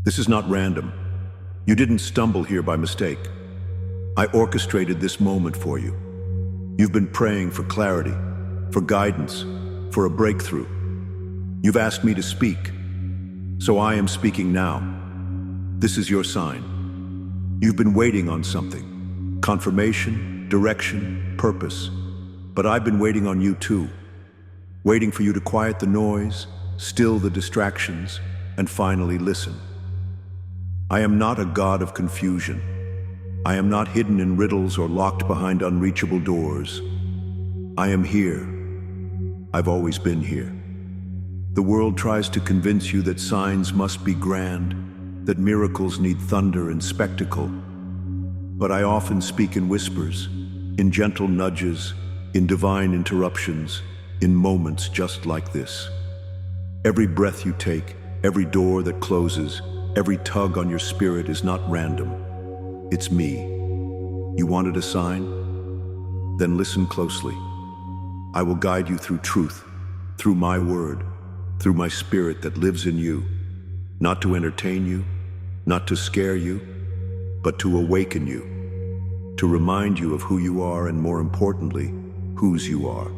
This is not random. You didn't stumble here by mistake. I orchestrated this moment for you. You've been praying for clarity, for guidance, for a breakthrough. You've asked me to speak, so I am speaking now. This is your sign. You've been waiting on something, confirmation, direction, purpose. But I've been waiting on you too, waiting for you to quiet the noise, still the distractions, and finally listen. I am not a god of confusion. I am not hidden in riddles or locked behind unreachable doors. I am here. I've always been here. The world tries to convince you that signs must be grand, that miracles need thunder and spectacle. But I often speak in whispers, in gentle nudges, in divine interruptions, in moments just like this. Every breath you take, every door that closes, every tug on your spirit is not random. It's me. You wanted a sign? Then listen closely. I will guide you through truth, through my word, through my spirit that lives in you, not to entertain you, not to scare you, but to awaken you, to remind you of who you are and, more importantly, whose you are.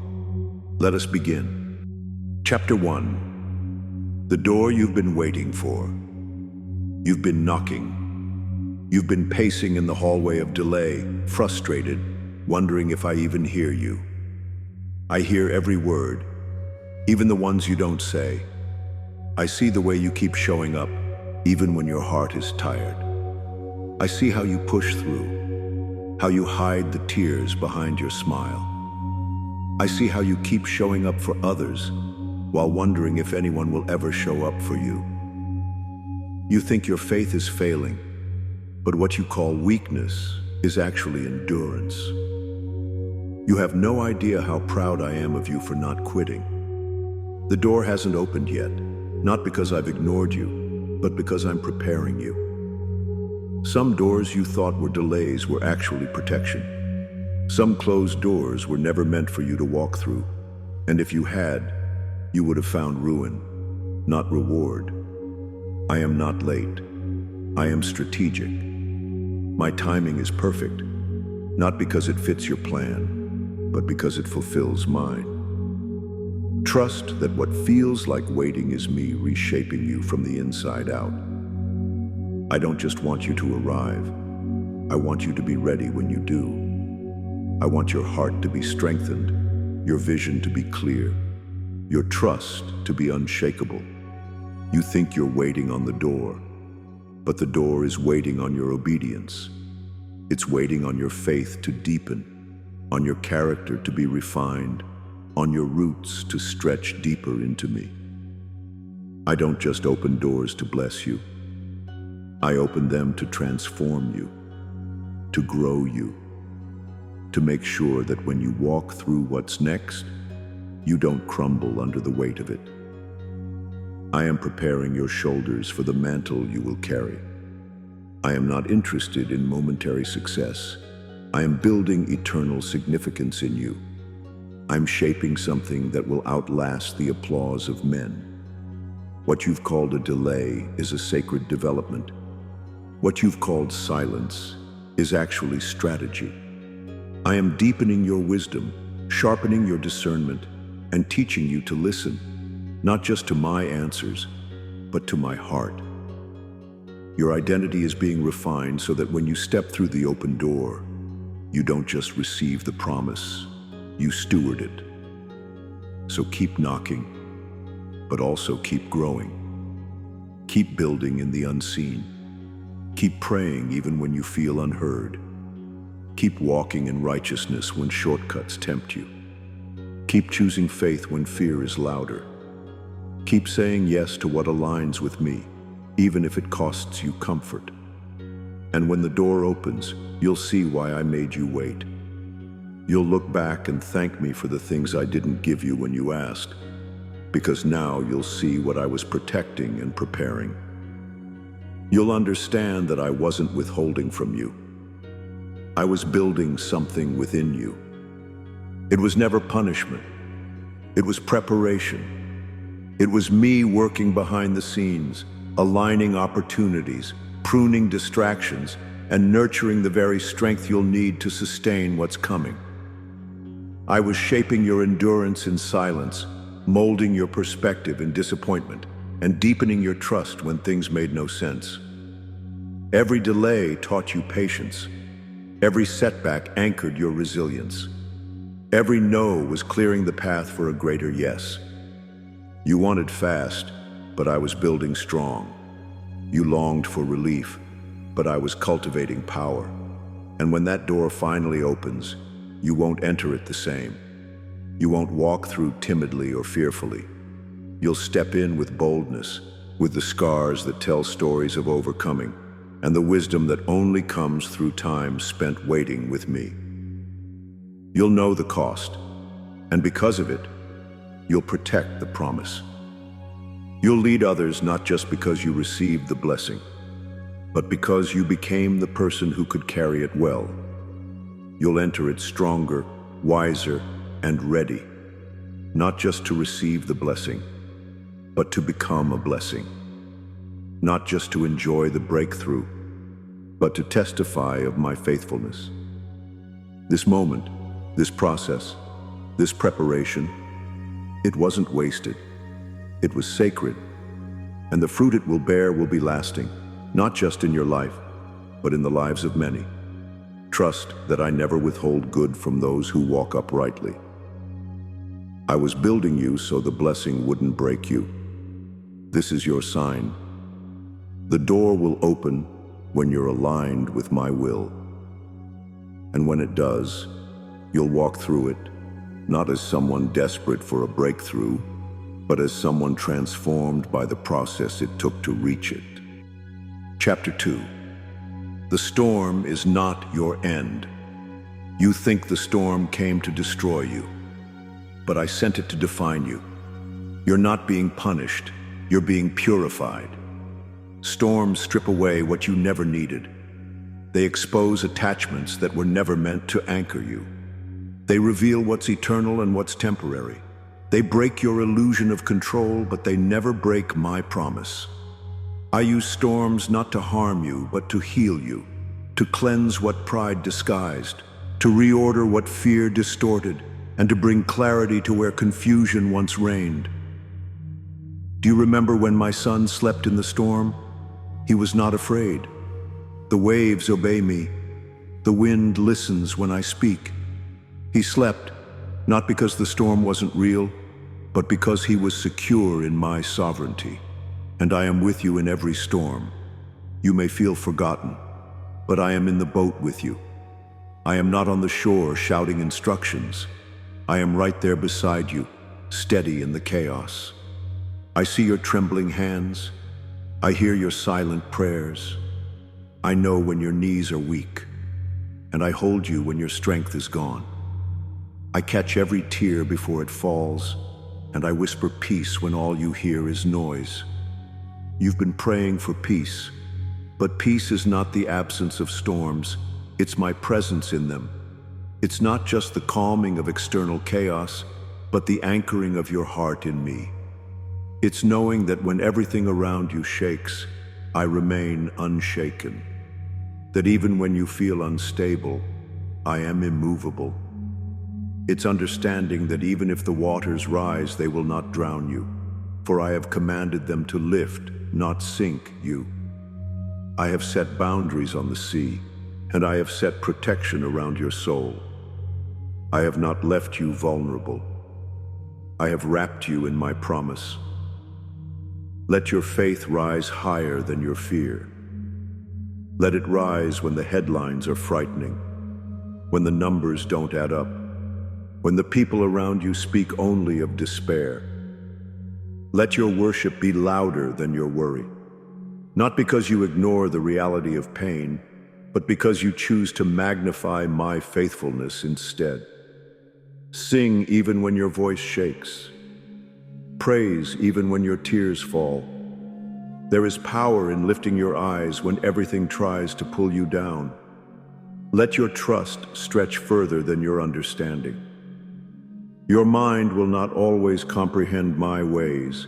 Let us begin. Chapter 1. The door you've been waiting for. You've been knocking. You've been pacing in the hallway of delay, frustrated, wondering if I even hear you. I hear every word, even the ones you don't say. I see the way you keep showing up, even when your heart is tired. I see how you push through, how you hide the tears behind your smile. I see how you keep showing up for others while wondering if anyone will ever show up for you. You think your faith is failing, but what you call weakness is actually endurance. You have no idea how proud I am of you for not quitting. The door hasn't opened yet, not because I've ignored you, but because I'm preparing you. Some doors you thought were delays were actually protection. Some closed doors were never meant for you to walk through, and if you had, you would have found ruin, not reward. I am not late. I am strategic. My timing is perfect, not because it fits your plan, but because it fulfills mine. Trust that what feels like waiting is me reshaping you from the inside out. I don't just want you to arrive. I want you to be ready when you do. I want your heart to be strengthened, your vision to be clear, your trust to be unshakable. You think you're waiting on the door, but the door is waiting on your obedience. It's waiting on your faith to deepen, on your character to be refined, on your roots to stretch deeper into me. I don't just open doors to bless you. I open them to transform you, to grow you, to make sure that when you walk through what's next, you don't crumble under the weight of it. I am preparing your shoulders for the mantle you will carry. I am not interested in momentary success. I am building eternal significance in you. I'm shaping something that will outlast the applause of men. What you've called a delay is a sacred development. What you've called silence is actually strategy. I am deepening your wisdom, sharpening your discernment, and teaching you to listen, not just to my answers, but to my heart. Your identity is being refined so that when you step through the open door, you don't just receive the promise, you steward it. So keep knocking, but also keep growing. Keep building in the unseen. Keep praying even when you feel unheard. Keep walking in righteousness when shortcuts tempt you. Keep choosing faith when fear is louder. Keep saying yes to what aligns with me, even if it costs you comfort. And when the door opens, you'll see why I made you wait. You'll look back and thank me for the things I didn't give you when you asked, because now you'll see what I was protecting and preparing. You'll understand that I wasn't withholding from you. I was building something within you. It was never punishment. It was preparation. It was me working behind the scenes, aligning opportunities, pruning distractions, and nurturing the very strength you'll need to sustain what's coming. I was shaping your endurance in silence, molding your perspective in disappointment, and deepening your trust when things made no sense. Every delay taught you patience. Every setback anchored your resilience. Every no was clearing the path for a greater yes. You wanted fast, but I was building strong. You longed for relief, but I was cultivating power. And when that door finally opens, you won't enter it the same. You won't walk through timidly or fearfully. You'll step in with boldness, with the scars that tell stories of overcoming, and the wisdom that only comes through time spent waiting with me. You'll know the cost, and because of it, you'll protect the promise. You'll lead others not just because you received the blessing, but because you became the person who could carry it well. You'll enter it stronger, wiser, and ready, not just to receive the blessing, but to become a blessing. Not just to enjoy the breakthrough, but to testify of my faithfulness. This moment, this process, this preparation, it wasn't wasted. It was sacred, and the fruit it will bear will be lasting, not just in your life, but in the lives of many. Trust that I never withhold good from those who walk uprightly. I was building you so the blessing wouldn't break you. This is your sign. The door will open when you're aligned with my will. And when it does, you'll walk through it, not as someone desperate for a breakthrough, but as someone transformed by the process it took to reach it. Chapter 2. The storm is not your end. You think the storm came to destroy you, but I sent it to define you. You're not being punished, you're being purified. Storms strip away what you never needed. They expose attachments that were never meant to anchor you. They reveal what's eternal and what's temporary. They break your illusion of control, but they never break my promise. I use storms not to harm you, but to heal you, to cleanse what pride disguised, to reorder what fear distorted, and to bring clarity to where confusion once reigned. Do you remember when my son slept in the storm? He was not afraid. The waves obey me. The wind listens when I speak. He slept, not because the storm wasn't real, but because he was secure in my sovereignty. And I am with you in every storm. You may feel forgotten, but I am in the boat with you. I am not on the shore shouting instructions. I am right there beside you, steady in the chaos. I see your trembling hands. I hear your silent prayers. I know when your knees are weak, and I hold you when your strength is gone. I catch every tear before it falls, and I whisper peace when all you hear is noise. You've been praying for peace, but peace is not the absence of storms, it's my presence in them. It's not just the calming of external chaos, but the anchoring of your heart in me. It's knowing that when everything around you shakes, I remain unshaken. That even when you feel unstable, I am immovable. It's understanding that even if the waters rise, they will not drown you, for I have commanded them to lift, not sink you. I have set boundaries on the sea, and I have set protection around your soul. I have not left you vulnerable. I have wrapped you in my promise. Let your faith rise higher than your fear. Let it rise when the headlines are frightening, when the numbers don't add up, when the people around you speak only of despair. Let your worship be louder than your worry, not because you ignore the reality of pain, but because you choose to magnify my faithfulness instead. Sing even when your voice shakes. Praise even when your tears fall. There is power in lifting your eyes when everything tries to pull you down. Let your trust stretch further than your understanding. Your mind will not always comprehend my ways,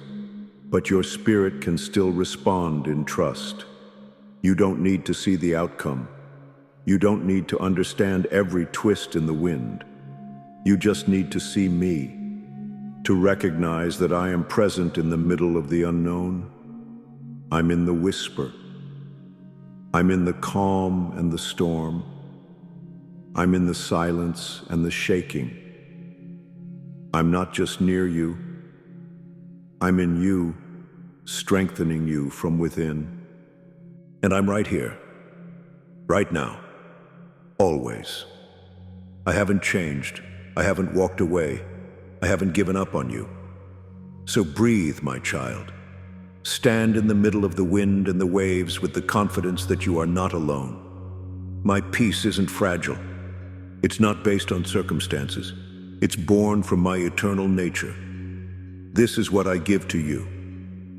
but your spirit can still respond in trust. You don't need to see the outcome. You don't need to understand every twist in the wind. You just need to see me, to recognize that I am present in the middle of the unknown. I'm in the whisper. I'm in the calm and the storm. I'm in the silence and the shaking. I'm not just near you. I'm in you, strengthening you from within. And I'm right here, right now, always. I haven't changed. I haven't walked away. I haven't given up on you. So breathe, my child. Stand in the middle of the wind and the waves with the confidence that you are not alone. My peace isn't fragile. It's not based on circumstances. It's born from my eternal nature. This is what I give to you.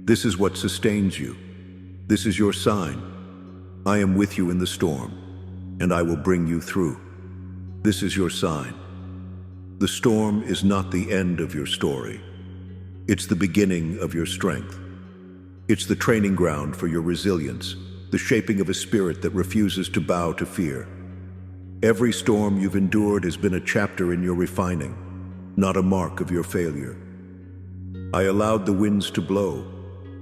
This is what sustains you. This is your sign. I am with you in the storm, and I will bring you through. This is your sign. The storm is not the end of your story. It's the beginning of your strength. It's the training ground for your resilience, the shaping of a spirit that refuses to bow to fear. Every storm you've endured has been a chapter in your refining, not a mark of your failure. I allowed the winds to blow,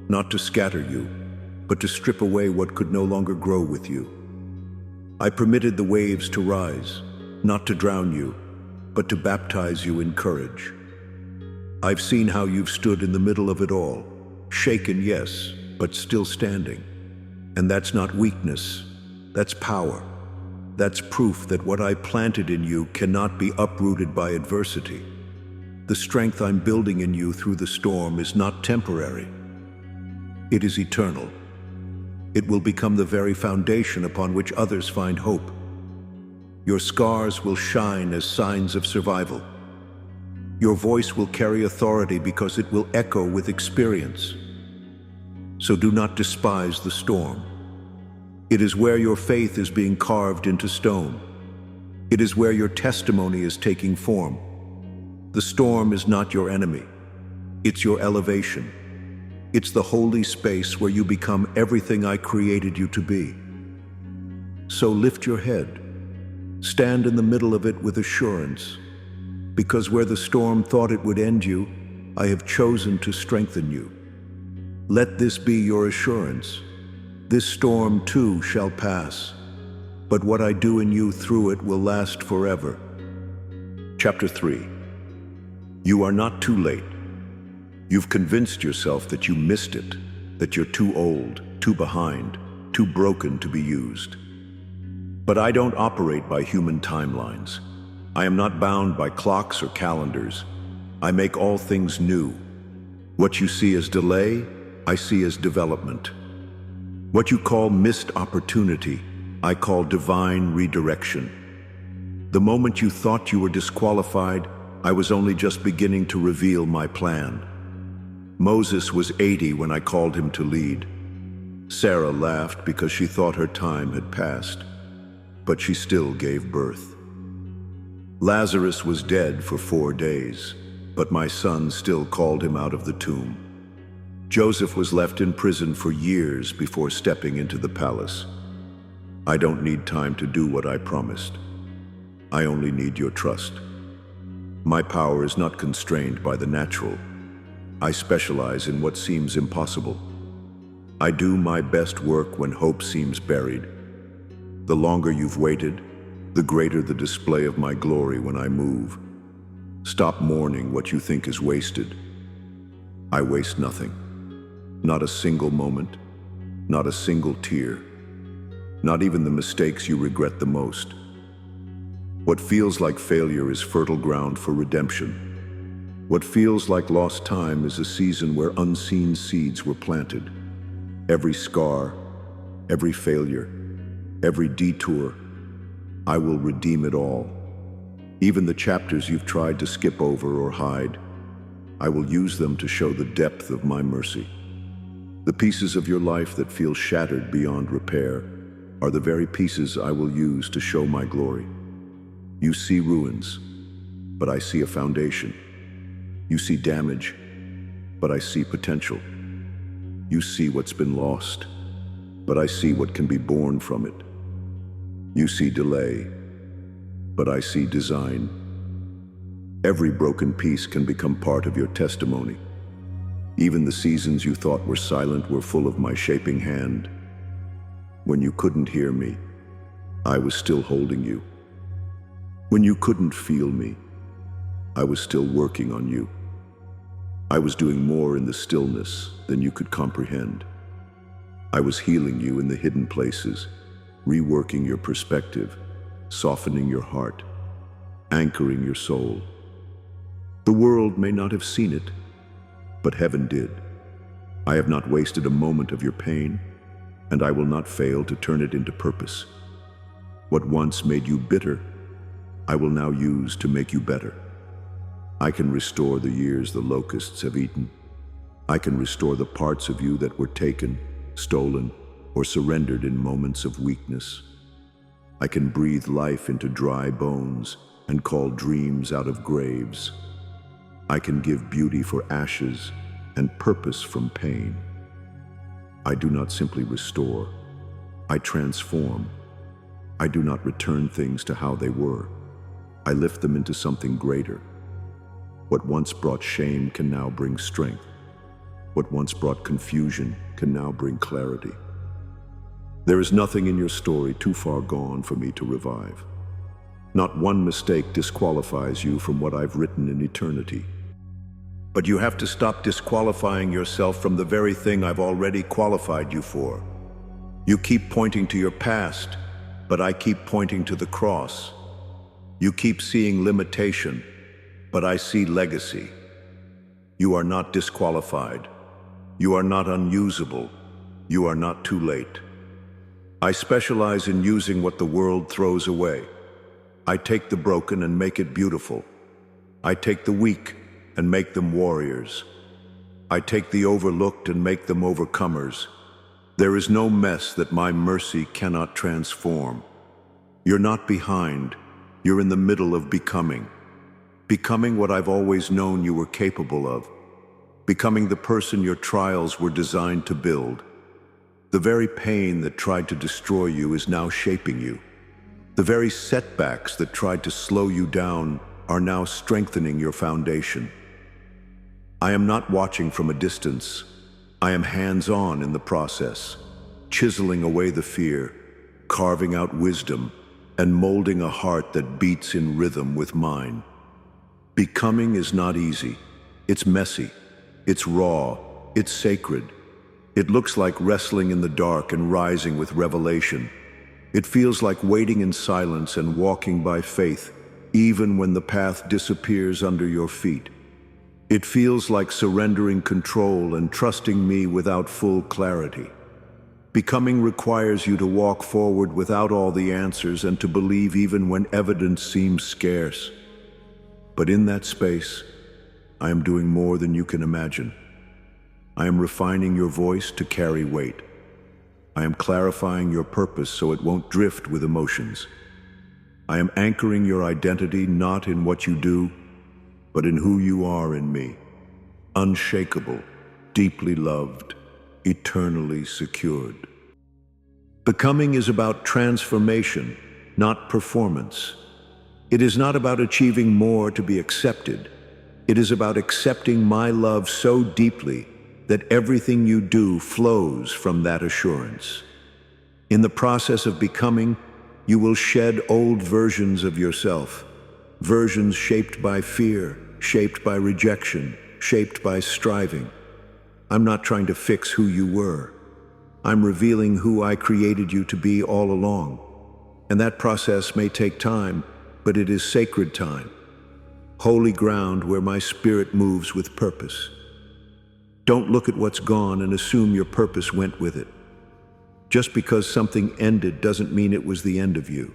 not to scatter you, but to strip away what could no longer grow with you. I permitted the waves to rise, not to drown you, but to baptize you in courage. I've seen how you've stood in the middle of it all, shaken, yes, but still standing. And that's not weakness, that's power. That's proof that what I planted in you cannot be uprooted by adversity. The strength I'm building in you through the storm is not temporary. It is eternal. It will become the very foundation upon which others find hope. Your scars will shine as signs of survival. Your voice will carry authority because it will echo with experience. So do not despise the storm. It is where your faith is being carved into stone. It is where your testimony is taking form. The storm is not your enemy. It's your elevation. It's the holy space where you become everything I created you to be. So lift your head. Stand in the middle of it with assurance. Because where the storm thought it would end you, I have chosen to strengthen you. Let this be your assurance. This storm too shall pass, but what I do in you through it will last forever. Chapter 3. You are not too late. You've convinced yourself that you missed it, that you're too old, too behind, too broken to be used. But I don't operate by human timelines. I am not bound by clocks or calendars. I make all things new. What you see as delay, I see as development. What you call missed opportunity, I call divine redirection. The moment you thought you were disqualified, I was only just beginning to reveal my plan. Moses was 80 when I called him to lead. Sarah laughed because she thought her time had passed, but she still gave birth. Lazarus was dead for 4 days, but my son still called him out of the tomb. Joseph was left in prison for years before stepping into the palace. I don't need time to do what I promised. I only need your trust. My power is not constrained by the natural. I specialize in what seems impossible. I do my best work when hope seems buried. The longer you've waited, the greater the display of my glory when I move. Stop mourning what you think is wasted. I waste nothing. Not a single moment, not a single tear, not even the mistakes you regret the most. What feels like failure is fertile ground for redemption. What feels like lost time is a season where unseen seeds were planted. Every scar, every failure, every detour, I will redeem it all. Even the chapters you've tried to skip over or hide, I will use them to show the depth of my mercy. The pieces of your life that feel shattered beyond repair are the very pieces I will use to show my glory. You see ruins, but I see a foundation. You see damage, but I see potential. You see what's been lost, but I see what can be born from it. You see delay, but I see design. Every broken piece can become part of your testimony. Even the seasons you thought were silent were full of my shaping hand. When you couldn't hear me, I was still holding you. When you couldn't feel me, I was still working on you. I was doing more in the stillness than you could comprehend. I was healing you in the hidden places, reworking your perspective, softening your heart, anchoring your soul. The world may not have seen it, but heaven did. I have not wasted a moment of your pain, and I will not fail to turn it into purpose. What once made you bitter, I will now use to make you better. I can restore the years the locusts have eaten. I can restore the parts of you that were taken, stolen, or surrendered in moments of weakness. I can breathe life into dry bones and call dreams out of graves. I can give beauty for ashes and purpose from pain. I do not simply restore, I transform. I do not return things to how they were. I lift them into something greater. What once brought shame can now bring strength. What once brought confusion can now bring clarity. There is nothing in your story too far gone for me to revive. Not one mistake disqualifies you from what I've written in eternity. But you have to stop disqualifying yourself from the very thing I've already qualified you for. You keep pointing to your past, but I keep pointing to the cross. You keep seeing limitation, but I see legacy. You are not disqualified. You are not unusable. You are not too late. I specialize in using what the world throws away. I take the broken and make it beautiful. I take the weak and make them warriors. I take the overlooked and make them overcomers. There is no mess that my mercy cannot transform. You're not behind. You're in the middle of becoming. Becoming what I've always known you were capable of. Becoming the person your trials were designed to build. The very pain that tried to destroy you is now shaping you. The very setbacks that tried to slow you down are now strengthening your foundation. I am not watching from a distance. I am hands-on in the process, chiseling away the fear, carving out wisdom, and molding a heart that beats in rhythm with mine. Becoming is not easy. It's messy. It's raw. It's sacred. It looks like wrestling in the dark and rising with revelation. It feels like waiting in silence and walking by faith, even when the path disappears under your feet. It feels like surrendering control and trusting me without full clarity. Becoming requires you to walk forward without all the answers and to believe even when evidence seems scarce. But in that space, I am doing more than you can imagine. I am refining your voice to carry weight. I am clarifying your purpose so it won't drift with emotions. I am anchoring your identity not in what you do, but in who you are in me. Unshakable, deeply loved, eternally secured. Becoming is about transformation, not performance. It is not about achieving more to be accepted. It is about accepting my love so deeply that everything you do flows from that assurance. In the process of becoming, you will shed old versions of yourself, versions shaped by fear, shaped by rejection, shaped by striving. I'm not trying to fix who you were. I'm revealing who I created you to be all along. And that process may take time, but it is sacred time. Holy ground where my spirit moves with purpose. Don't look at what's gone and assume your purpose went with it. Just because something ended doesn't mean it was the end of you.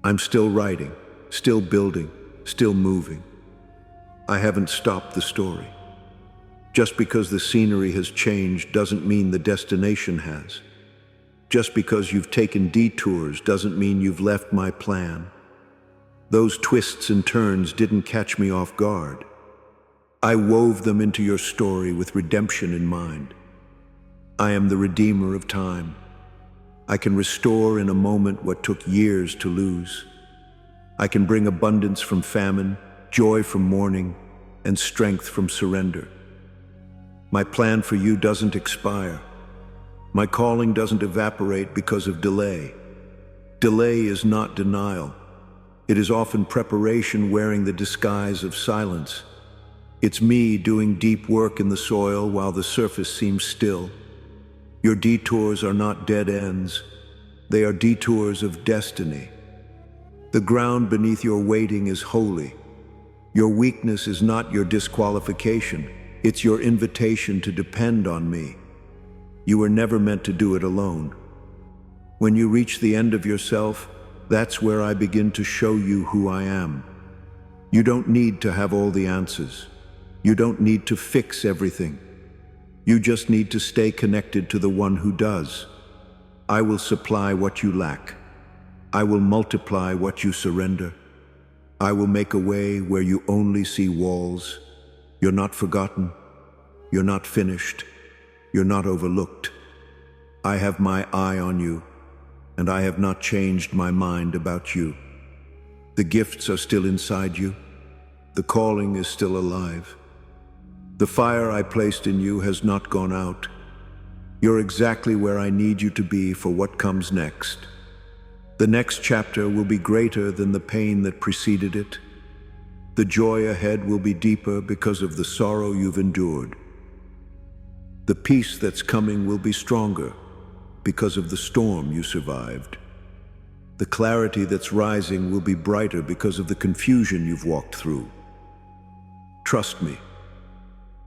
I'm still writing, still building, still moving. I haven't stopped the story. Just because the scenery has changed doesn't mean the destination has. Just because you've taken detours doesn't mean you've left my plan. Those twists and turns didn't catch me off guard. I wove them into your story with redemption in mind. I am the redeemer of time. I can restore in a moment what took years to lose. I can bring abundance from famine, joy from mourning, and strength from surrender. My plan for you doesn't expire. My calling doesn't evaporate because of delay. Delay is not denial. It is often preparation wearing the disguise of silence. It's me doing deep work in the soil while the surface seems still. Your detours are not dead ends. They are detours of destiny. The ground beneath your waiting is holy. Your weakness is not your disqualification. It's your invitation to depend on me. You were never meant to do it alone. When you reach the end of yourself, that's where I begin to show you who I am. You don't need to have all the answers. You don't need to fix everything. You just need to stay connected to the one who does. I will supply what you lack. I will multiply what you surrender. I will make a way where you only see walls. You're not forgotten. You're not finished. You're not overlooked. I have my eye on you, and I have not changed my mind about you. The gifts are still inside you. The calling is still alive. The fire I placed in you has not gone out. You're exactly where I need you to be for what comes next. The next chapter will be greater than the pain that preceded it. The joy ahead will be deeper because of the sorrow you've endured. The peace that's coming will be stronger because of the storm you survived. The clarity that's rising will be brighter because of the confusion you've walked through. Trust me,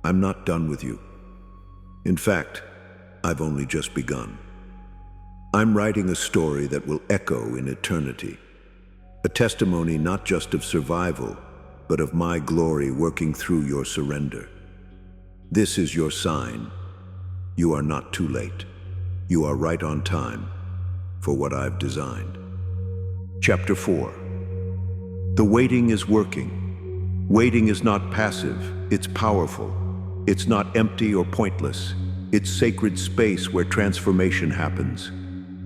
I'm not done with you. In fact, I've only just begun. I'm writing a story that will echo in eternity. A testimony not just of survival, but of my glory working through your surrender. This is your sign. You are not too late. You are right on time for what I've designed. Chapter 4. The waiting is working. Waiting is not passive, it's powerful. It's not empty or pointless. It's sacred space where transformation happens.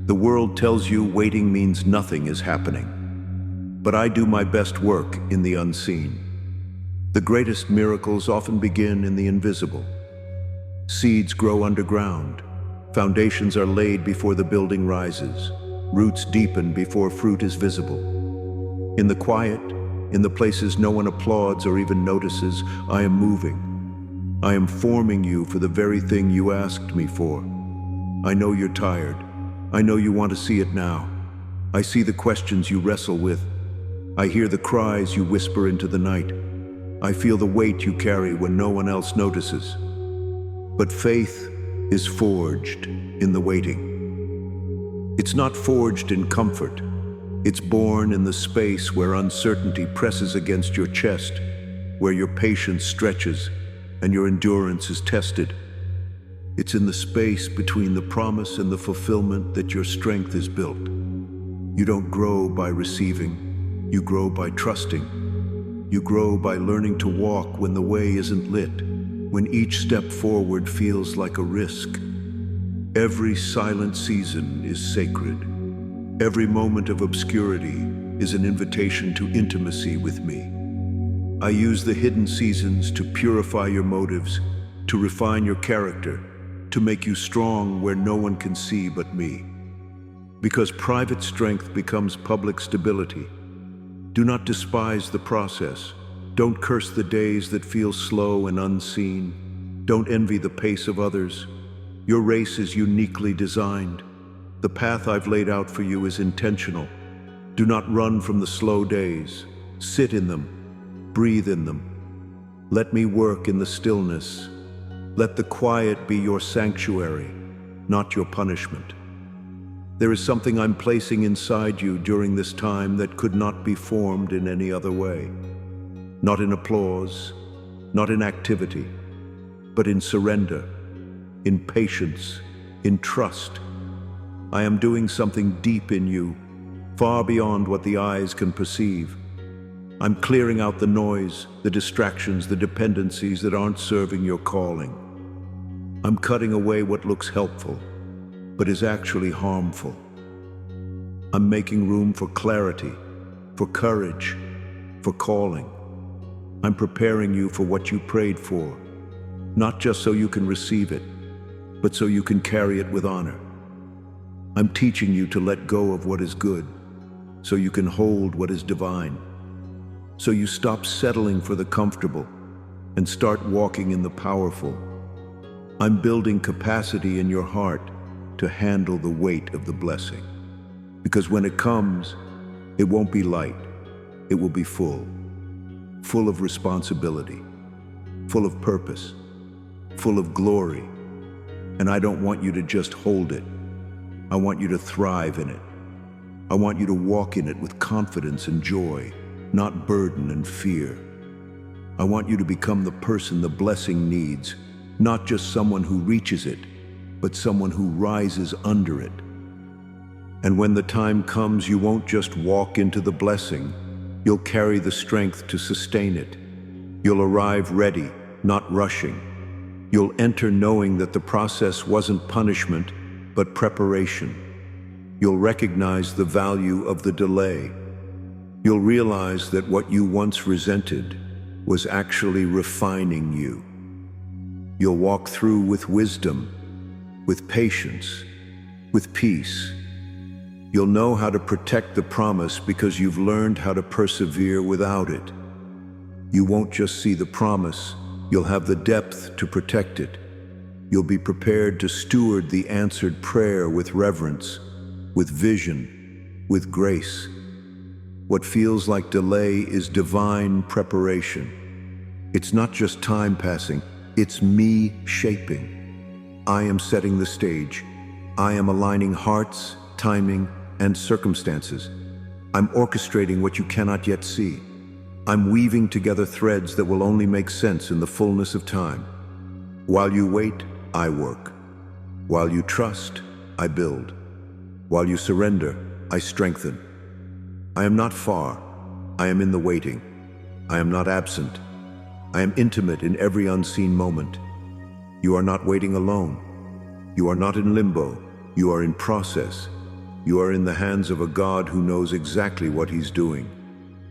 The world tells you waiting means nothing is happening. But I do my best work in the unseen. The greatest miracles often begin in the invisible. Seeds grow underground. Foundations are laid before the building rises. Roots deepen before fruit is visible. In the quiet, in the places no one applauds or even notices, I am moving. I am forming you for the very thing you asked me for. I know you're tired. I know you want to see it now. I see the questions you wrestle with. I hear the cries you whisper into the night. I feel the weight you carry when no one else notices. But faith is forged in the waiting. It's not forged in comfort. It's born in the space where uncertainty presses against your chest, where your patience stretches and your endurance is tested. It's in the space between the promise and the fulfillment that your strength is built. You don't grow by receiving. You grow by trusting. You grow by learning to walk when the way isn't lit, when each step forward feels like a risk. Every silent season is sacred. Every moment of obscurity is an invitation to intimacy with me. I use the hidden seasons to purify your motives, to refine your character, to make you strong where no one can see but me. Because private strength becomes public stability. Do not despise the process. Don't curse the days that feel slow and unseen. Don't envy the pace of others. Your race is uniquely designed. The path I've laid out for you is intentional. Do not run from the slow days. Sit in them. Breathe in them. Let me work in the stillness. Let the quiet be your sanctuary, not your punishment. There is something I'm placing inside you during this time that could not be formed in any other way. Not in applause, not in activity, but in surrender, in patience, in trust. I am doing something deep in you, far beyond what the eyes can perceive. I'm clearing out the noise, the distractions, the dependencies that aren't serving your calling. I'm cutting away what looks helpful, but is actually harmful. I'm making room for clarity, for courage, for calling. I'm preparing you for what you prayed for, not just so you can receive it, but so you can carry it with honor. I'm teaching you to let go of what is good, so you can hold what is divine. So you stop settling for the comfortable and start walking in the powerful. I'm building capacity in your heart to handle the weight of the blessing. Because when it comes, it won't be light, it will be full of responsibility, full of purpose, full of glory. And I don't want you to just hold it. I want you to thrive in it. I want you to walk in it with confidence and joy, not burden and fear. I want you to become the person the blessing needs, not just someone who reaches it, but someone who rises under it. And when the time comes, you won't just walk into the blessing, you'll carry the strength to sustain it. You'll arrive ready, not rushing. You'll enter knowing that the process wasn't punishment, but preparation. You'll recognize the value of the delay. You'll realize that what you once resented was actually refining you. You'll walk through with wisdom, with patience, with peace. You'll know how to protect the promise because you've learned how to persevere without it. You won't just see the promise, you'll have the depth to protect it. You'll be prepared to steward the answered prayer with reverence, with vision, with grace. What feels like delay is divine preparation. It's not just time passing, it's me shaping. I am setting the stage. I am aligning hearts, timing, and circumstances. I'm orchestrating what you cannot yet see. I'm weaving together threads that will only make sense in the fullness of time. While you wait, I work. While you trust, I build. While you surrender, I strengthen. I am not far. I am in the waiting. I am not absent. I am intimate in every unseen moment. You are not waiting alone. You are not in limbo. You are in process. You are in the hands of a God who knows exactly what He's doing.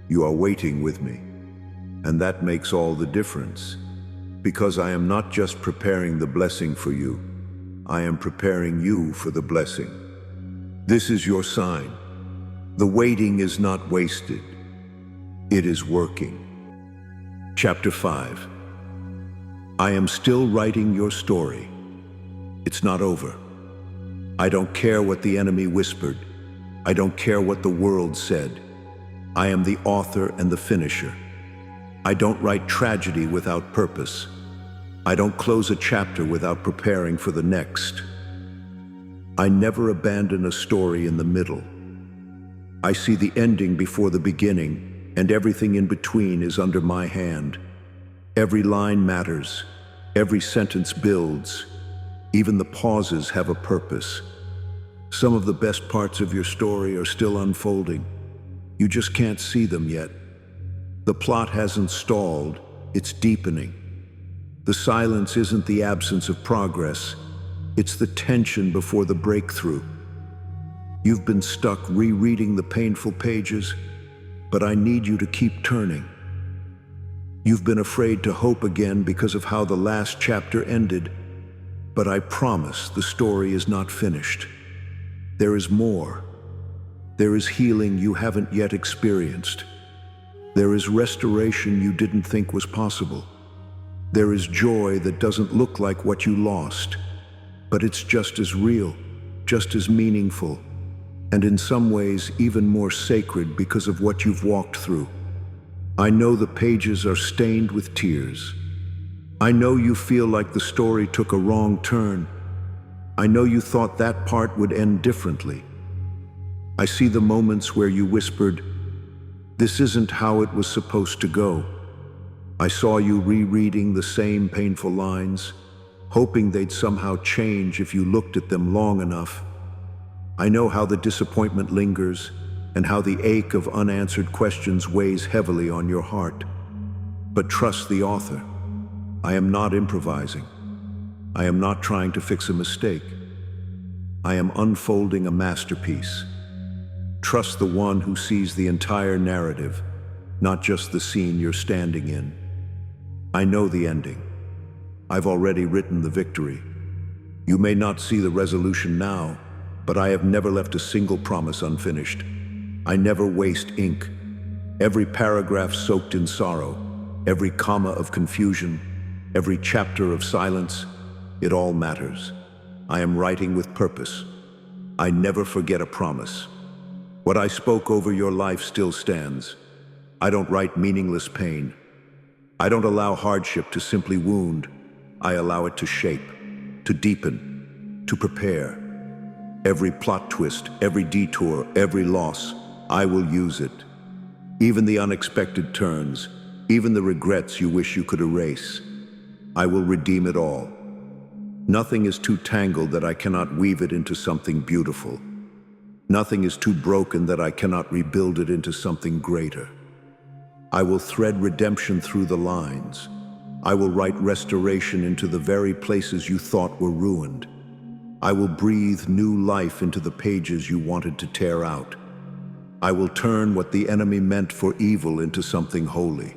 You are waiting with me. And that makes all the difference. Because I am not just preparing the blessing for you, I am preparing you for the blessing. This is your sign. The waiting is not wasted. It is working. Chapter 5. I am still writing your story. It's not over. I don't care what the enemy whispered. I don't care what the world said. I am the author and the finisher. I don't write tragedy without purpose. I don't close a chapter without preparing for the next. I never abandon a story in the middle. I see the ending before the beginning, and everything in between is under my hand. Every line matters. Every sentence builds. Even the pauses have a purpose. Some of the best parts of your story are still unfolding. You just can't see them yet. The plot hasn't stalled, it's deepening. The silence isn't the absence of progress, it's the tension before the breakthrough. You've been stuck rereading the painful pages, but I need you to keep turning. You've been afraid to hope again because of how the last chapter ended, but I promise the story is not finished. There is more. There is healing you haven't yet experienced. There is restoration you didn't think was possible. There is joy that doesn't look like what you lost, but it's just as real, just as meaningful, and in some ways even more sacred because of what you've walked through. I know the pages are stained with tears. I know you feel like the story took a wrong turn. I know you thought that part would end differently. I see the moments where you whispered, "This isn't how it was supposed to go." I saw you rereading the same painful lines, hoping they'd somehow change if you looked at them long enough. I know how the disappointment lingers and how the ache of unanswered questions weighs heavily on your heart. But trust the author. I am not improvising. I am not trying to fix a mistake. I am unfolding a masterpiece. Trust the one who sees the entire narrative, not just the scene you're standing in. I know the ending. I've already written the victory. You may not see the resolution now, but I have never left a single promise unfinished. I never waste ink. Every paragraph soaked in sorrow, every comma of confusion, every chapter of silence, it all matters. I am writing with purpose. I never forget a promise. What I spoke over your life still stands. I don't write meaningless pain. I don't allow hardship to simply wound. I allow it to shape, to deepen, to prepare. Every plot twist, every detour, every loss, I will use it. Even the unexpected turns, even the regrets you wish you could erase, I will redeem it all. Nothing is too tangled that I cannot weave it into something beautiful. Nothing is too broken that I cannot rebuild it into something greater. I will thread redemption through the lines. I will write restoration into the very places you thought were ruined. I will breathe new life into the pages you wanted to tear out. I will turn what the enemy meant for evil into something holy.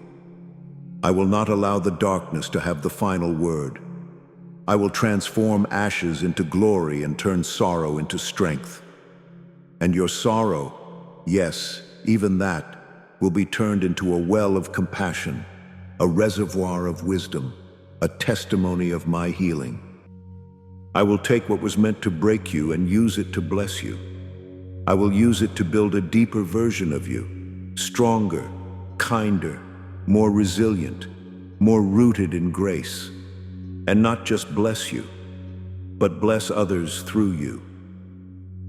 I will not allow the darkness to have the final word. I will transform ashes into glory and turn sorrow into strength. And your sorrow, yes, even that, will be turned into a well of compassion, a reservoir of wisdom, a testimony of my healing. I will take what was meant to break you and use it to bless you. I will use it to build a deeper version of you, stronger, kinder, more resilient, more rooted in grace. And not just bless you, but bless others through you.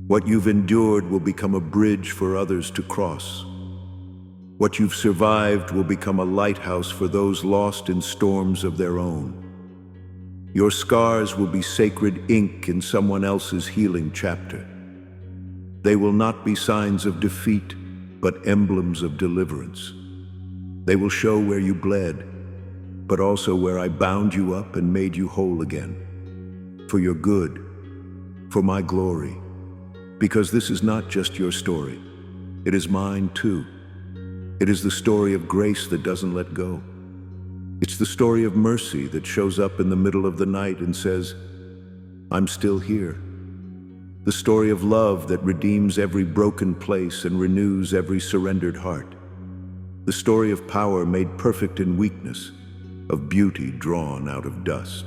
What you've endured will become a bridge for others to cross. What you've survived will become a lighthouse for those lost in storms of their own. Your scars will be sacred ink in someone else's healing chapter. They will not be signs of defeat, but emblems of deliverance. They will show where you bled, but also where I bound you up and made you whole again. For your good, for my glory. Because this is not just your story, it is mine too. It is the story of grace that doesn't let go. It's the story of mercy that shows up in the middle of the night and says, I'm still here. The story of love that redeems every broken place and renews every surrendered heart. The story of power made perfect in weakness, of beauty drawn out of dust.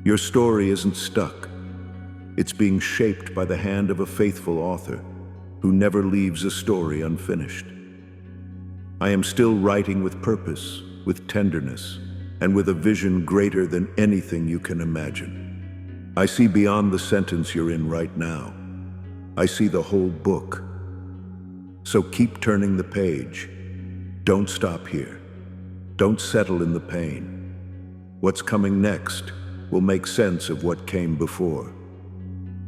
Your story isn't stuck. It's being shaped by the hand of a faithful author who never leaves a story unfinished. I am still writing with purpose, with tenderness, and with a vision greater than anything you can imagine. I see beyond the sentence you're in right now. I see the whole book. So keep turning the page. Don't stop here. Don't settle in the pain. What's coming next will make sense of what came before.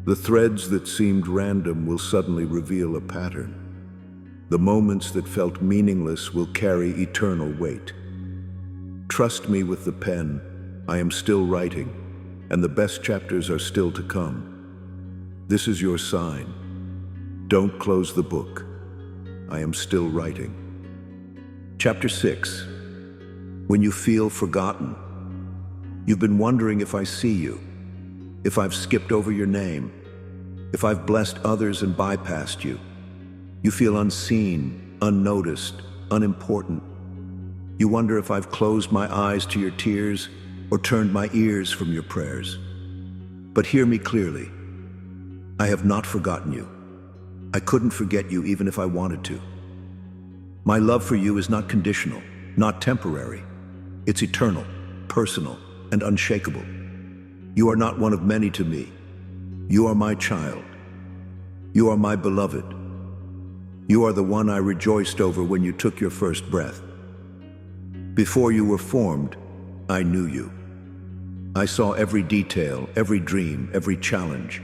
The threads that seemed random will suddenly reveal a pattern. The moments that felt meaningless will carry eternal weight. Trust me with the pen. I am still writing, and the best chapters are still to come. This is your sign. Don't close the book. I am still writing. Chapter 6. When you feel forgotten. You've been wondering if I see you, if I've skipped over your name, if I've blessed others and bypassed you. You feel unseen, unnoticed, unimportant. You wonder if I've closed my eyes to your tears or turned my ears from your prayers. But hear me clearly. I have not forgotten you. I couldn't forget you even if I wanted to. My love for you is not conditional, not temporary. It's eternal, personal, and unshakable. You are not one of many to me. You are my child. You are my beloved. You are the one I rejoiced over when you took your first breath. Before you were formed, I knew you. I saw every detail, every dream, every challenge.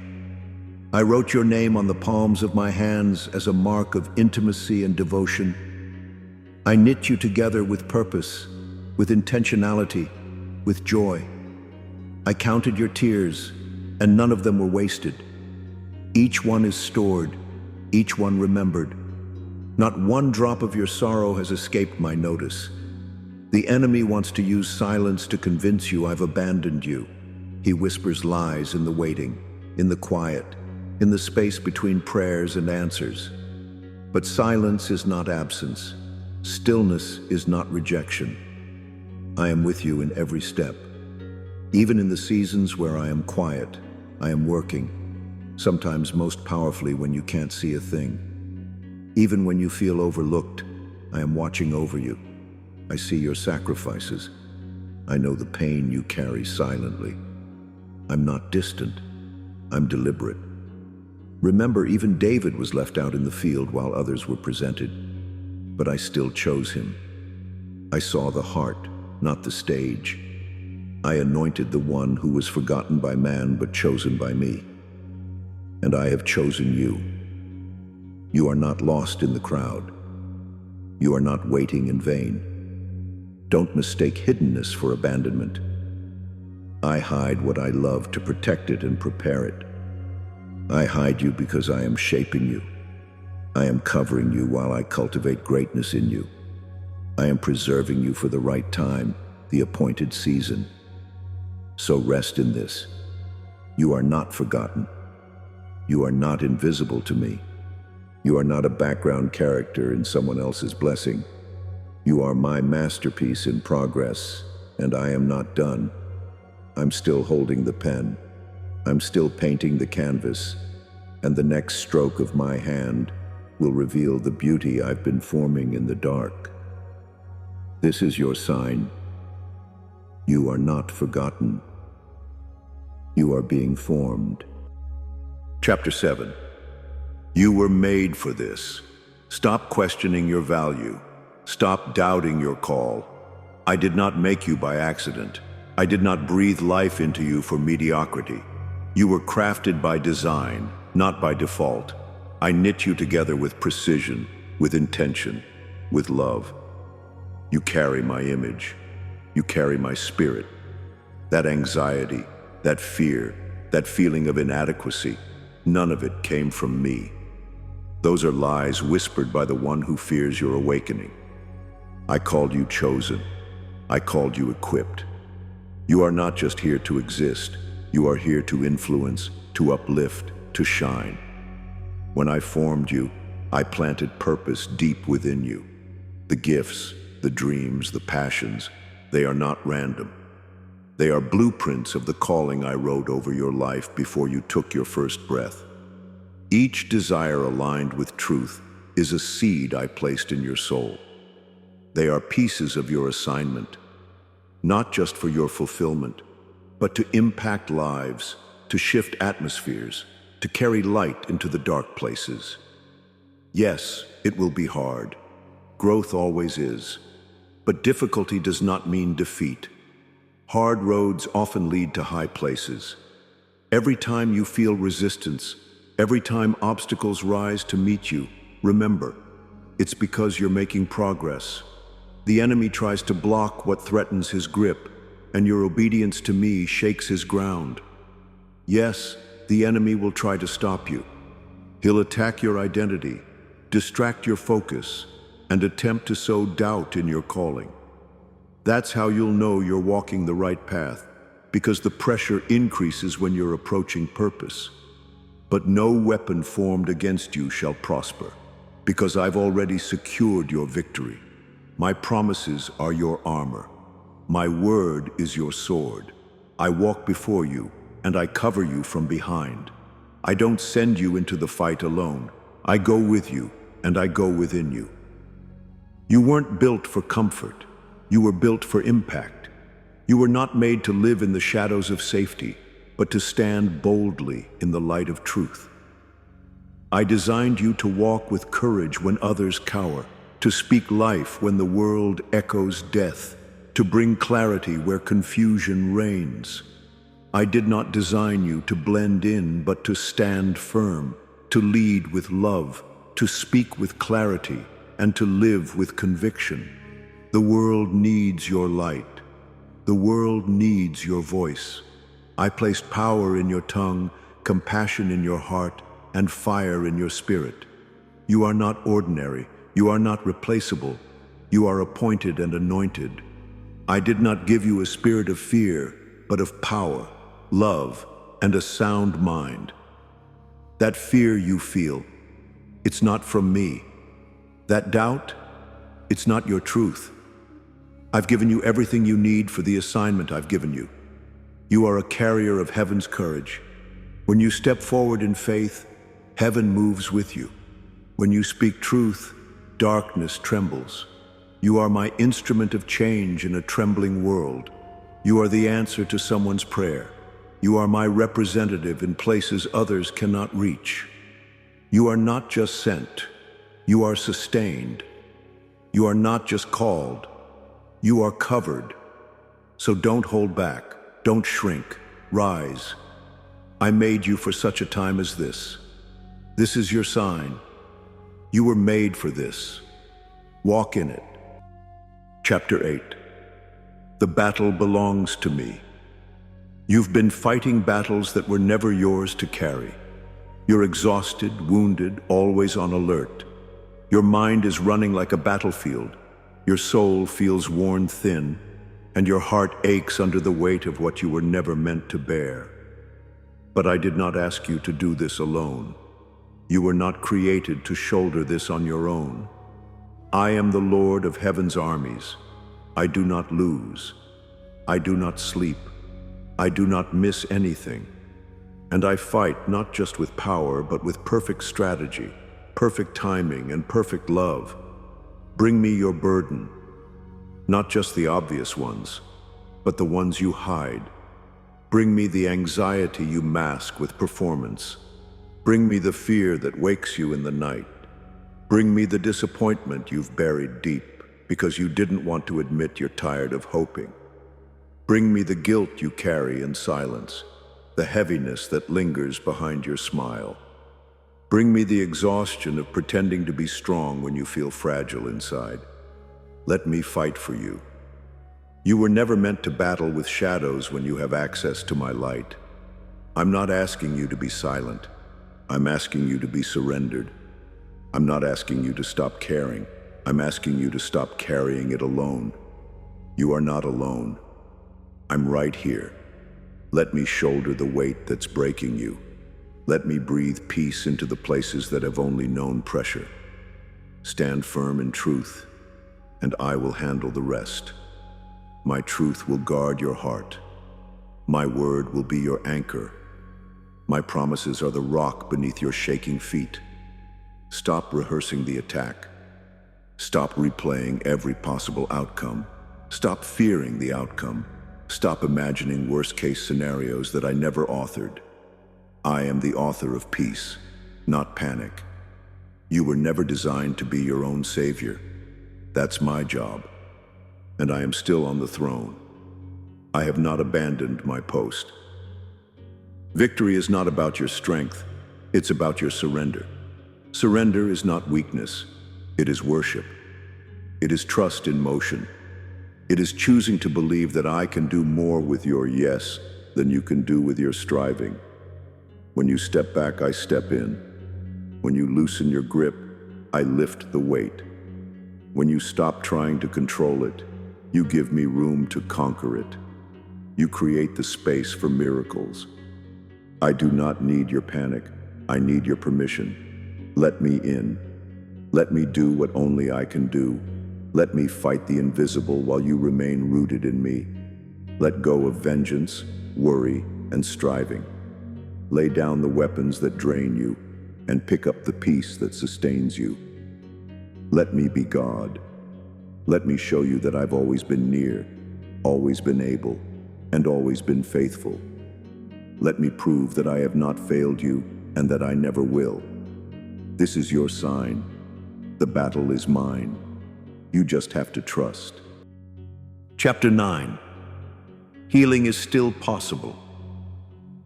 I wrote your name on the palms of my hands as a mark of intimacy and devotion. I knit you together with purpose, with intentionality, with joy. I counted your tears, and none of them were wasted. Each one is stored, each one remembered. Not one drop of your sorrow has escaped my notice. The enemy wants to use silence to convince you I've abandoned you. He whispers lies in the waiting, in the quiet, in the space between prayers and answers. But silence is not absence. Stillness is not rejection. I am with you in every step. Even in the seasons where I am quiet, I am working, sometimes most powerfully when you can't see a thing. Even when you feel overlooked, I am watching over you. I see your sacrifices. I know the pain you carry silently. I'm not distant. I'm deliberate. Remember, even David was left out in the field while others were presented. But I still chose him. I saw the heart, not the stage. I anointed the one who was forgotten by man but chosen by me. And I have chosen you. You are not lost in the crowd. You are not waiting in vain. Don't mistake hiddenness for abandonment. I hide what I love to protect it and prepare it. I hide you because I am shaping you. I am covering you while I cultivate greatness in you. I am preserving you for the right time, the appointed season. So rest in this. You are not forgotten. You are not invisible to me. You are not a background character in someone else's blessing. You are my masterpiece in progress, and I am not done. I'm still holding the pen. I'm still painting the canvas, and the next stroke of my hand will reveal the beauty I've been forming in the dark. This is your sign. You are not forgotten. You are being formed. Chapter 7. You were made for this. Stop questioning your value. Stop doubting your call. I did not make you by accident. I did not breathe life into you for mediocrity. You were crafted by design, not by default. I knit you together with precision, with intention, with love. You carry my image. You carry my spirit. That anxiety, that fear, that feeling of inadequacy, none of it came from me. Those are lies whispered by the one who fears your awakening. I called you chosen. I called you equipped. You are not just here to exist. You are here to influence, to uplift, to shine. When I formed you, I planted purpose deep within you. The gifts, the dreams, the passions, they are not random. They are blueprints of the calling I wrote over your life before you took your first breath. Each desire aligned with truth is a seed I placed in your soul. They are pieces of your assignment, not just for your fulfillment, but to impact lives, to shift atmospheres, to carry light into the dark places. Yes, it will be hard. Growth always is. But difficulty does not mean defeat. Hard roads often lead to high places. Every time you feel resistance, every time obstacles rise to meet you, remember, it's because you're making progress. The enemy tries to block what threatens his grip, and your obedience to me shakes his ground. Yes, the enemy will try to stop you. He'll attack your identity, distract your focus, and attempt to sow doubt in your calling. That's how you'll know you're walking the right path, because the pressure increases when you're approaching purpose. But no weapon formed against you shall prosper, because I've already secured your victory. My promises are your armor. My word is your sword. I walk before you, and I cover you from behind. I don't send you into the fight alone. I go with you, and I go within you. You weren't built for comfort. You were built for impact. You were not made to live in the shadows of safety, but to stand boldly in the light of truth. I designed you to walk with courage when others cower, to speak life when the world echoes death, to bring clarity where confusion reigns. I did not design you to blend in, but to stand firm, to lead with love, to speak with clarity, and to live with conviction. The world needs your light. The world needs your voice. I placed power in your tongue, compassion in your heart, and fire in your spirit. You are not ordinary. You are not replaceable. You are appointed and anointed. I did not give you a spirit of fear, but of power, love, and a sound mind. That fear you feel, it's not from me. That doubt, it's not your truth. I've given you everything you need for the assignment I've given you. You are a carrier of heaven's courage. When you step forward in faith, heaven moves with you. When you speak truth, darkness trembles. You are my instrument of change in a trembling world. You are the answer to someone's prayer. You are my representative in places others cannot reach. You are not just sent. You are sustained. You are not just called. You are covered. So don't hold back. Don't shrink. Rise. I made you for such a time as this. This is your sign. You were made for this. Walk in it. Chapter 8. The battle belongs to me. You've been fighting battles that were never yours to carry. You're exhausted, wounded, always on alert. Your mind is running like a battlefield. Your soul feels worn thin, and your heart aches under the weight of what you were never meant to bear. But I did not ask you to do this alone. You were not created to shoulder this on your own. I am the Lord of heaven's armies. I do not lose. I do not sleep. I do not miss anything. And I fight not just with power, but with perfect strategy, perfect timing, and perfect love. Bring me your burden, not just the obvious ones, but the ones you hide. Bring me the anxiety you mask with performance. Bring me the fear that wakes you in the night. Bring me the disappointment you've buried deep because you didn't want to admit you're tired of hoping. Bring me the guilt you carry in silence, the heaviness that lingers behind your smile. Bring me the exhaustion of pretending to be strong when you feel fragile inside. Let me fight for you. You were never meant to battle with shadows when you have access to my light. I'm not asking you to be silent. I'm asking you to be surrendered. I'm not asking you to stop caring. I'm asking you to stop carrying it alone. You are not alone. I'm right here. Let me shoulder the weight that's breaking you. Let me breathe peace into the places that have only known pressure. Stand firm in truth, and I will handle the rest. My truth will guard your heart. My word will be your anchor. My promises are the rock beneath your shaking feet. Stop rehearsing the attack. Stop replaying every possible outcome. Stop fearing the outcome. Stop imagining worst-case scenarios that I never authored. I am the author of peace, not panic. You were never designed to be your own savior. That's my job, and I am still on the throne. I have not abandoned my post. Victory is not about your strength, it's about your surrender. Surrender is not weakness, it is worship. It is trust in motion. It is choosing to believe that I can do more with your yes than you can do with your striving. When you step back, I step in. When you loosen your grip, I lift the weight. When you stop trying to control it, you give me room to conquer it. You create the space for miracles. I do not need your panic. I need your permission. Let me in. Let me do what only I can do. Let me fight the invisible while you remain rooted in me. Let go of vengeance, worry, and striving. Lay down the weapons that drain you and pick up the peace that sustains you. Let me be God. Let me show you that I've always been near, always been able, and always been faithful. Let me prove that I have not failed you and that I never will. This is your sign. The battle is mine. You just have to trust. Chapter 9. Healing is still possible.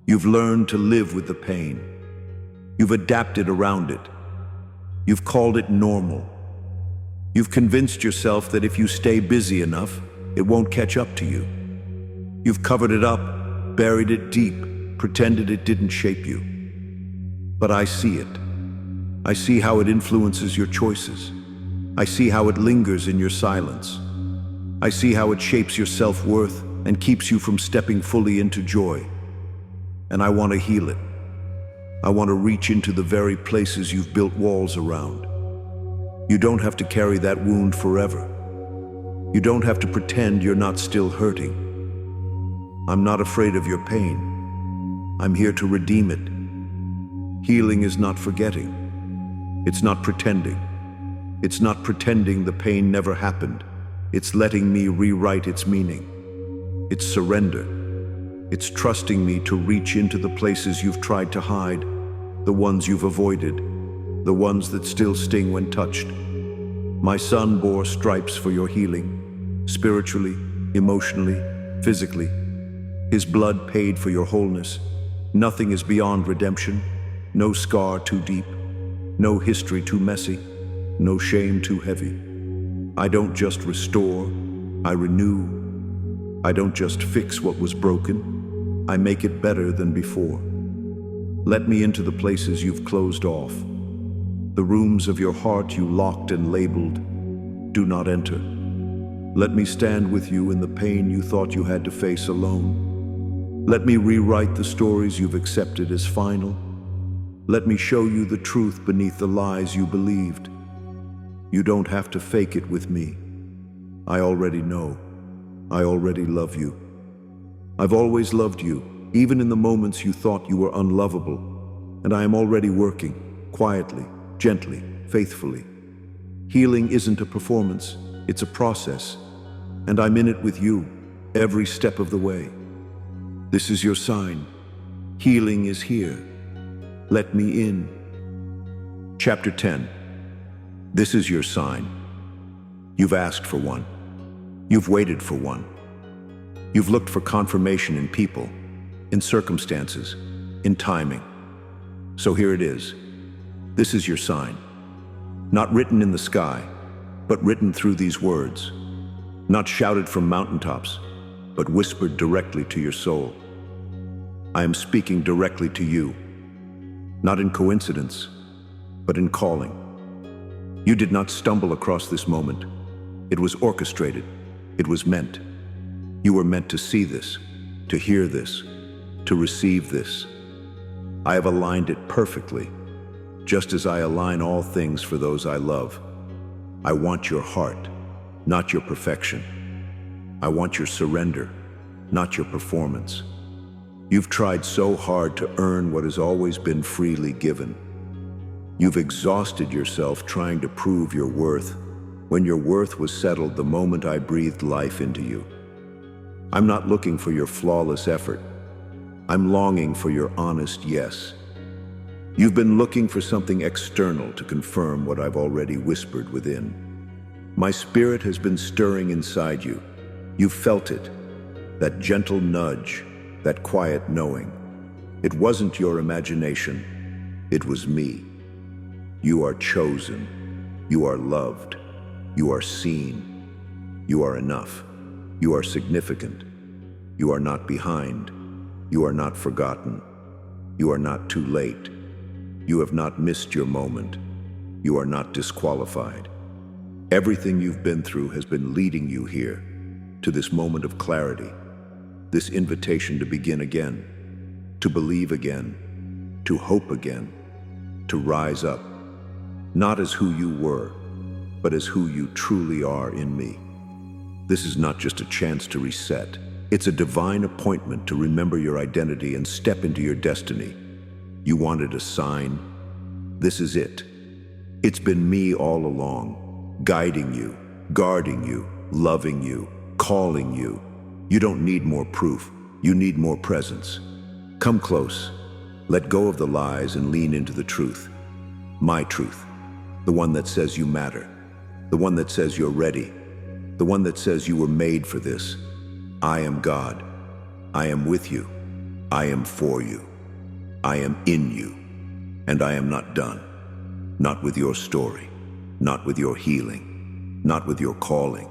You've learned to live with the pain. You've adapted around it. You've called it normal. You've convinced yourself that if you stay busy enough, it won't catch up to you. You've covered it up, buried it deep, pretended it didn't shape you. But I see it. I see how it influences your choices. I see how it lingers in your silence. I see how it shapes your self-worth and keeps you from stepping fully into joy. And I want to heal it. I want to reach into the very places you've built walls around. You don't have to carry that wound forever. You don't have to pretend you're not still hurting. I'm not afraid of your pain. I'm here to redeem it. Healing is not forgetting. It's not pretending. It's not pretending the pain never happened. It's letting me rewrite its meaning. It's surrender. It's trusting me to reach into the places you've tried to hide, the ones you've avoided, the ones that still sting when touched. My son bore stripes for your healing, spiritually, emotionally, physically. His blood paid for your wholeness. Nothing is beyond redemption. No scar too deep. No history too messy. No shame too heavy. I don't just restore, I renew. I don't just fix what was broken, I make it better than before. Let me into the places you've closed off, the rooms of your heart you locked and labeled, do not enter. Let me stand with you in the pain you thought you had to face alone. Let me rewrite the stories you've accepted as final. Let me show you the truth beneath the lies you believed. You don't have to fake it with me. I already know. I already love you. I've always loved you, even in the moments you thought you were unlovable. And I am already working, quietly, gently, faithfully. Healing isn't a performance, it's a process. And I'm in it with you, every step of the way. This is your sign. Healing is here. Let me in. Chapter 10. This is your sign. You've asked for one. You've waited for one. You've looked for confirmation in people, in circumstances, in timing. So here it is. This is your sign. Not written in the sky, but written through these words. Not shouted from mountaintops, but whispered directly to your soul. I am speaking directly to you, not in coincidence, but in calling. You did not stumble across this moment. It was orchestrated. It was meant. You were meant to see this, to hear this, to receive this. I have aligned it perfectly, just as I align all things for those I love. I want your heart, not your perfection. I want your surrender, not your performance. You've tried so hard to earn what has always been freely given. You've exhausted yourself trying to prove your worth, when your worth was settled the moment I breathed life into you. I'm not looking for your flawless effort. I'm longing for your honest yes. You've been looking for something external to confirm what I've already whispered within. My spirit has been stirring inside you. You've felt it, that gentle nudge, that quiet knowing. It wasn't your imagination, it was me. You are chosen. You are loved. You are seen. You are enough. You are significant. You are not behind. You are not forgotten. You are not too late. You have not missed your moment. You are not disqualified. Everything you've been through has been leading you here, to this moment of clarity, this invitation to begin again, to believe again, to hope again, to rise up. Not as who you were, but as who you truly are in me. This is not just a chance to reset. It's a divine appointment to remember your identity and step into your destiny. You wanted a sign. This is it. It's been me all along, guiding you, guarding you, loving you, calling you. You don't need more proof. You need more presence. Come close. Let go of the lies and lean into the truth. My truth. The one that says you matter, the one that says you're ready, the one that says you were made for this. I am God. I am with you. I am for you. I am in you. And I am not done. Not with your story, not with your healing, not with your calling.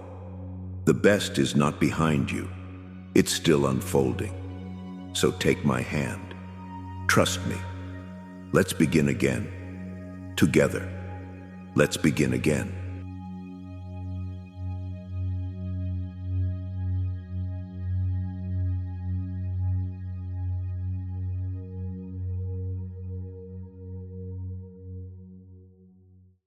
The best is not behind you. It's still unfolding. So take my hand. Trust me. Let's begin again. Together. Let's begin again.